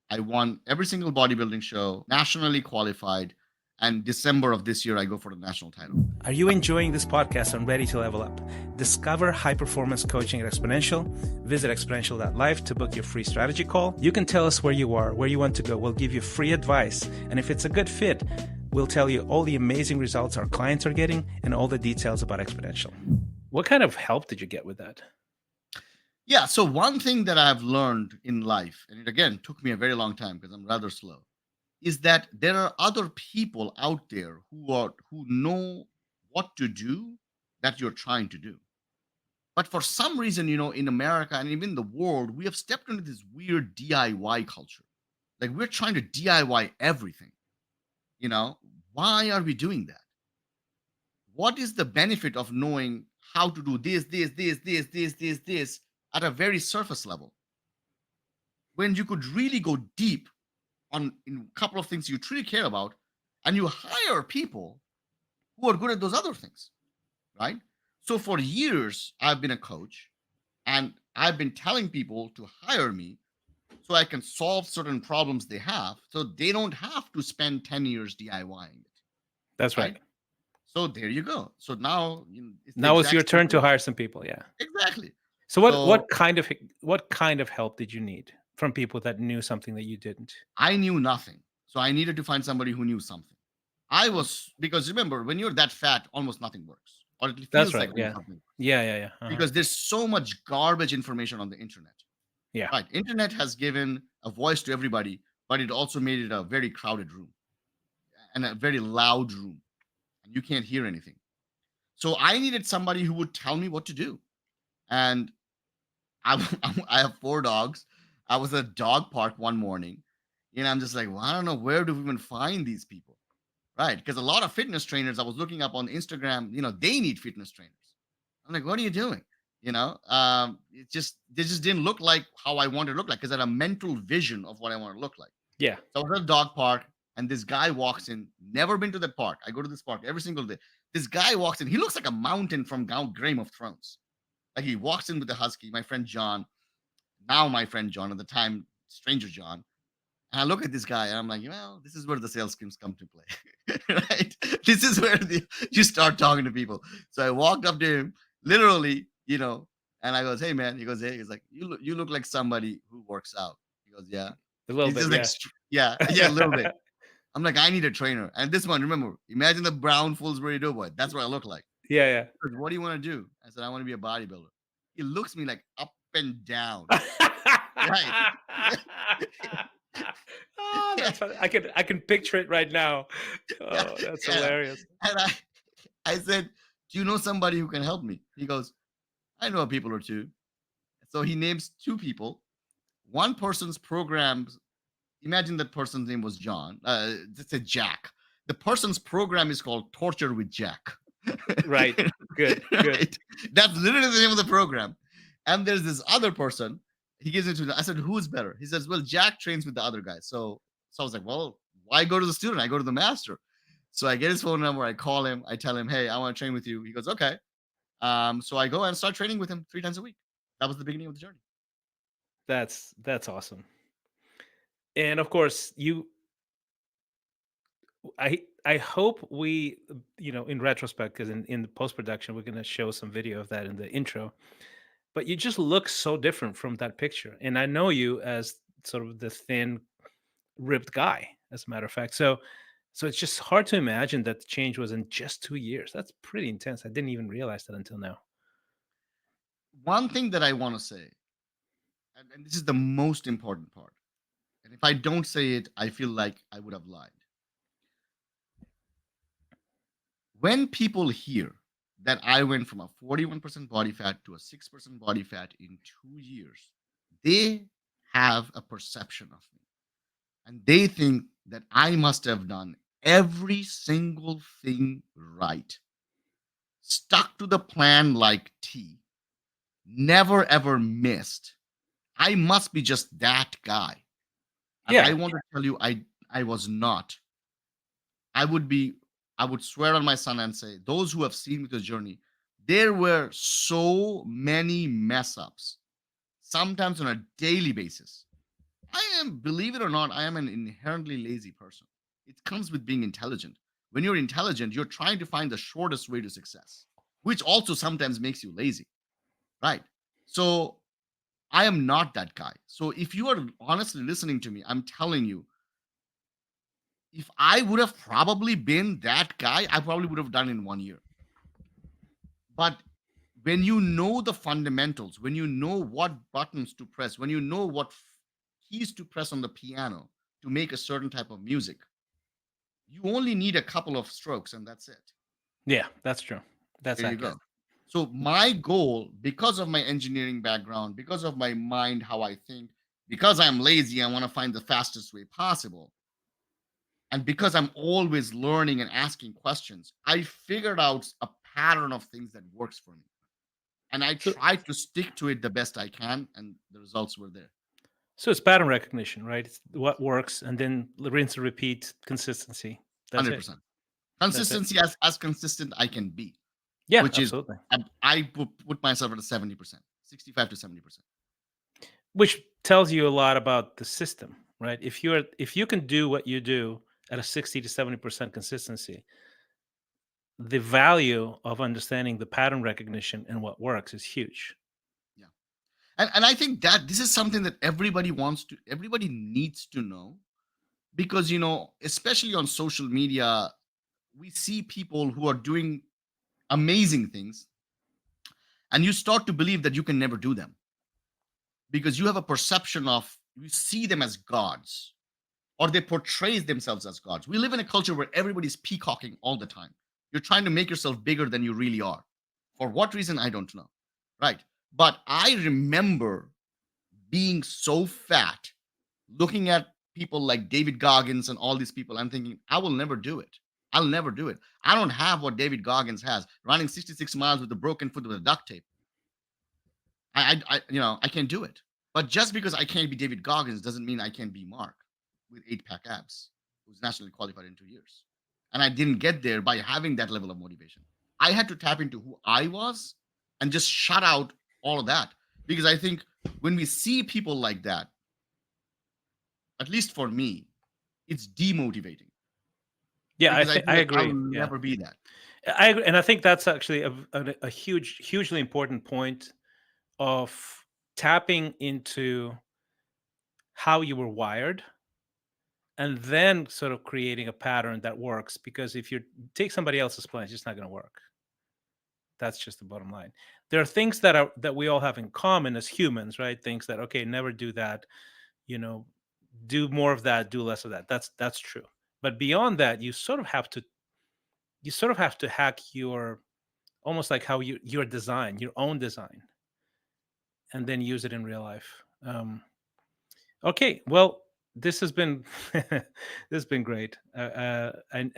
Speaker 1: I won every single bodybuilding show, nationally qualified. And December of this year, I go for the national title.
Speaker 2: Are you enjoying this podcast and ready to level up? Discover high performance coaching at Exponential. Visit exponential.life to book your free strategy call. You can tell us where you are, where you want to go. We'll give you free advice. And if it's a good fit, we'll tell you all the amazing results our clients are getting and all the details about Exponential. What kind of help did you get with that?
Speaker 1: Yeah. So one thing that I've learned in life, and it again took me a very long time because I'm rather slow, is that there are other people out there who know what to do that you're trying to do. But for some reason, in America and even the world, we have stepped into this weird DIY culture. Like we're trying to DIY everything. You know, why are we doing that? What is the benefit of knowing how to do this at a very surface level when you could really go deep on in a couple of things you truly care about, and you hire people who are good at those other things, right? So for years, I've been a coach, and I've been telling people to hire me so I can solve certain problems they have, so they don't have to spend 10 years DIYing it,
Speaker 2: That's right.
Speaker 1: right? So there you go. So now it's the
Speaker 2: Now it's your
Speaker 1: exact same
Speaker 2: turn to
Speaker 1: thing.
Speaker 2: hire some people. Yeah.
Speaker 1: Exactly.
Speaker 2: So
Speaker 1: So
Speaker 2: what kind of help did you need from people that knew something that you didn't?
Speaker 1: I knew nothing. So I needed to find somebody who knew something. I was, because remember, when you're that fat, almost nothing works, or it
Speaker 2: That's
Speaker 1: feels
Speaker 2: right.
Speaker 1: like almost
Speaker 2: Yeah.
Speaker 1: nothing works,
Speaker 2: Yeah. Yeah. Yeah. Uh-huh.
Speaker 1: because there's so much garbage information on the internet.
Speaker 2: Yeah.
Speaker 1: Right? Internet has given a voice to everybody, but it also made it a very crowded room and a very loud room, and you can't hear anything. So I needed somebody who would tell me what to do. And I have 4 dogs. I was at a dog park one morning, and I'm just like, well, I don't know, where do we even find these people? Right? Because a lot of fitness trainers I was looking up on Instagram, they need fitness trainers. I'm like, what are you doing? It just they just didn't look like how I wanted to look like, because I had a mental vision of what I want to look like.
Speaker 2: Yeah.
Speaker 1: So I was at a dog park, and this guy walks in. Never been to that park. I go to this park every single day. This guy walks in. He looks like a mountain from Game of Thrones. Like he walks in with a husky. My friend John, now my friend John, at the time stranger John. And I look at this guy and I'm like, well, this is where the sales skills come to play, right? This is where you start talking to people. So I walked up to him, literally, and I goes, hey man. He goes, hey. He's like, you look like somebody who works out. He goes, yeah.
Speaker 2: A little
Speaker 1: He's
Speaker 2: bit.
Speaker 1: just like,
Speaker 2: Yeah.
Speaker 1: yeah, yeah, a little bit. I'm like, I need a trainer. And this one, remember, imagine the brown Fools Doughboy. That's what I look like.
Speaker 2: Yeah. Yeah.
Speaker 1: What do you want to do? I said, I want to be a bodybuilder. he looks me like up and down. Right.
Speaker 2: Oh,
Speaker 1: Yeah,
Speaker 2: that's I can picture it right now.
Speaker 1: yeah,
Speaker 2: Oh, that's
Speaker 1: yeah.
Speaker 2: hilarious.
Speaker 1: And I said, "Do you know somebody who can help me?" He goes, "I know a people or two." So he names two people. One person's programs, imagine that person's name was John. It's a Jack. The person's program is called Torture with Jack.
Speaker 2: Right. Good. Good.
Speaker 1: Right? That's literally the name of the program. And there's this other person. He gives it to me. I said, "Who's better?" He says, "Well, Jack trains with the other guy." So I was like, "Well, why go to the student? I go to the master." So I get his phone number. I call him. I tell him, "Hey, I want to train with you." He goes, "Okay." So I go and start training with him 3 times a week. That was the beginning of the journey.
Speaker 2: That's awesome. And of course, I hope we, in retrospect, because in the post production, we're gonna show some video of that in the intro. But you just look so different from that picture, and I know you as sort of the thin, ripped guy, as a matter of fact. So it's just hard to imagine that the change was in just 2 years. That's pretty intense. I didn't even realize that until now.
Speaker 1: One thing that I want to say, and this is the most important part, and if I don't say it, I feel like I would have lied. When people hear that I went from a 41% body fat to a 6% body fat in 2 years, they have a perception of me. And they think that I must have done every single thing right, stuck to the plan like T, never ever missed. I must be just that guy. And I
Speaker 2: Yeah,
Speaker 1: want to tell you, I was not. I would be, I would swear on my son and say, those who have seen me the journey, there were so many mess ups, sometimes on a daily basis. I am, believe it or not, I am an inherently lazy person. It comes with being intelligent. When you're intelligent, you're trying to find the shortest way to success, which also sometimes makes you lazy, right? So I am not that guy. So if you are honestly listening to me, I'm telling you, if I would have probably been that guy, I probably would have done in 1 year. But when you know the fundamentals, when you know what buttons to press, when you know what keys to press on the piano to make a certain type of music, you only need a couple of strokes and that's it.
Speaker 2: yeah, that's true. That's
Speaker 1: There you
Speaker 2: accurate.
Speaker 1: go. So my goal, because of my engineering background, because of my mind, how I think, because I'm lazy, I want to find the fastest way possible. And because I'm always learning and asking questions, I figured out a pattern of things that works for me. And I
Speaker 2: So,
Speaker 1: try to stick to it the best I can, and the results were there.
Speaker 2: so it's pattern recognition, right? It's what works, and then rinse and repeat, consistency. That's it.
Speaker 1: 100%.
Speaker 2: That's it.
Speaker 1: Consistency as consistent I can be,
Speaker 2: Yeah,
Speaker 1: which is
Speaker 2: absolutely.
Speaker 1: I put myself at a 70%, 65 to 70%.
Speaker 2: Which tells you a lot about the system, right? If you can do what you do at a 60 to 70% consistency, the value of understanding the pattern recognition and what works is huge.
Speaker 1: Yeah. And I think that this is something that everybody needs to know because, especially on social media, we see people who are doing amazing things and you start to believe that you can never do them because you have a perception of you see them as gods or they portray themselves as gods. We live in a culture where everybody's peacocking all the time. You're trying to make yourself bigger than you really are. For what reason, I don't know. Right. But I remember being so fat, looking at people like David Goggins and all these people, I'm thinking, I will never do it. I'll never do it. I don't have what David Goggins has, running 66 miles with a broken foot with a duct tape. I can't do it. But just because I can't be David Goggins doesn't mean I can't be Mark with 8 pack abs, who's nationally qualified in 2 years. And I didn't get there by having that level of motivation. I had to tap into who I was and just shut out all of that. Because I think when we see people like that, at least for me, it's demotivating
Speaker 2: Yeah,
Speaker 1: because I
Speaker 2: I
Speaker 1: feel like I'll
Speaker 2: agree. Yeah,
Speaker 1: never be that.
Speaker 2: I agree, and I think that's actually a hugely important point of tapping into how you were wired and then sort of creating a pattern that works. Because if you take somebody else's plan, it's just not going to work. That's just the bottom line. there are things that we all have in common as humans, right? Things that, okay, never do that, you know, do more of that, do less of that. That's true. But beyond that, you sort of have to hack your, almost like how your design, your own design, and then use it in real life. Okay, well, this has been this has been great. I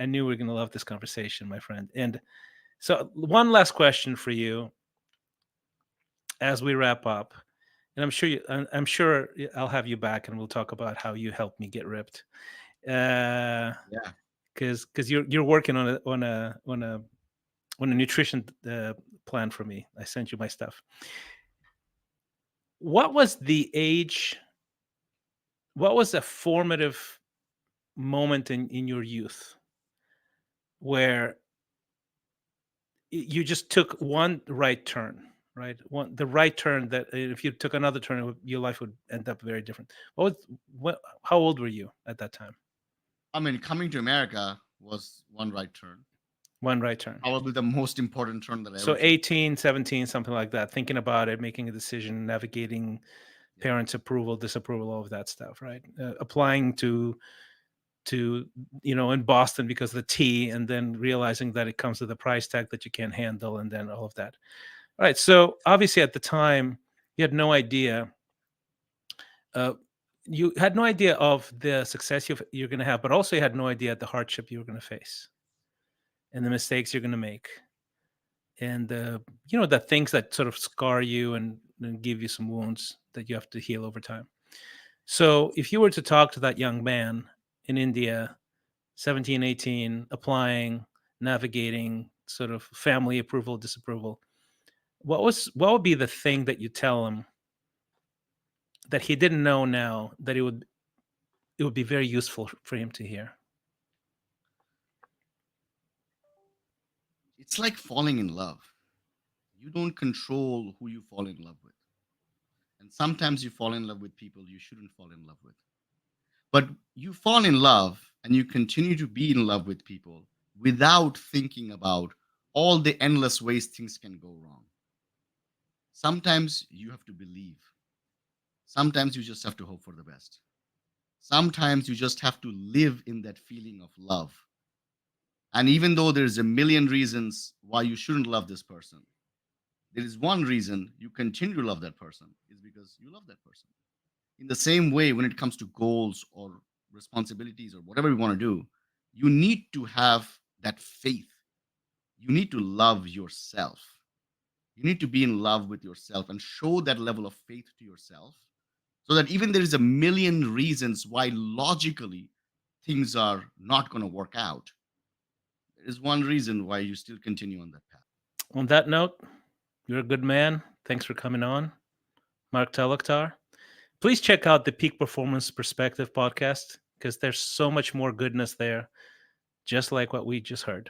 Speaker 2: knew we were going to love this conversation, my friend. And so, one last question for you as we wrap up, and I'm sure I'll have you back, and we'll talk about how you helped me get ripped. Because
Speaker 1: Yeah.
Speaker 2: you're working on a nutrition plan for me. I sent you my stuff. What was the age? What was a formative moment in your youth where you just took one right turn, right? The right turn that if you took another turn, your life would end up very different. How old were you at that time?
Speaker 1: I mean, coming to America was one right turn.
Speaker 2: One right turn.
Speaker 1: Probably the most important turn that I
Speaker 2: So
Speaker 1: ever took.
Speaker 2: 18, 17, something like that, thinking about it, making a decision, navigating
Speaker 1: Yeah.
Speaker 2: parents' approval, disapproval, all of that stuff, right? Applying to in Boston because of the tea, and then realizing that it comes with a price tag that you can't handle, and then all of that. All right. So obviously at the time you had no idea. Uh, you had no idea of the success you're going to have, but also you had no idea the hardship you were going to face and the mistakes you're going to make, and the things that sort of scar you and give you some wounds that you have to heal over time. So if you were to talk to that young man in India, 17, 18, applying, navigating, sort of family approval, disapproval, what would be the thing that you tell him that he didn't know now that it would be very useful for him to hear?
Speaker 1: It's like falling in love. You don't control who you fall in love with. And sometimes you fall in love with people you shouldn't fall in love with. But you fall in love and you continue to be in love with people without thinking about all the endless ways things can go wrong. Sometimes you have to believe. Sometimes you just have to hope for the best. Sometimes you just have to live in that feeling of love. And even though there's a million reasons why you shouldn't love this person, there is one reason you continue to love that person is because you love that person. In the same way, when it comes to goals or responsibilities or whatever you want to do, you need to have that faith. You need to love yourself. You need to be in love with yourself and show that level of faith to yourself so that even there is a million reasons why logically things are not going to work out, there is one reason why you still continue on that path.
Speaker 2: On that note, you're a good man. Thanks for coming on, Mark Talukdar. Please check out the Peak Performance Perspective podcast because there's so much more goodness there, just like what we just heard.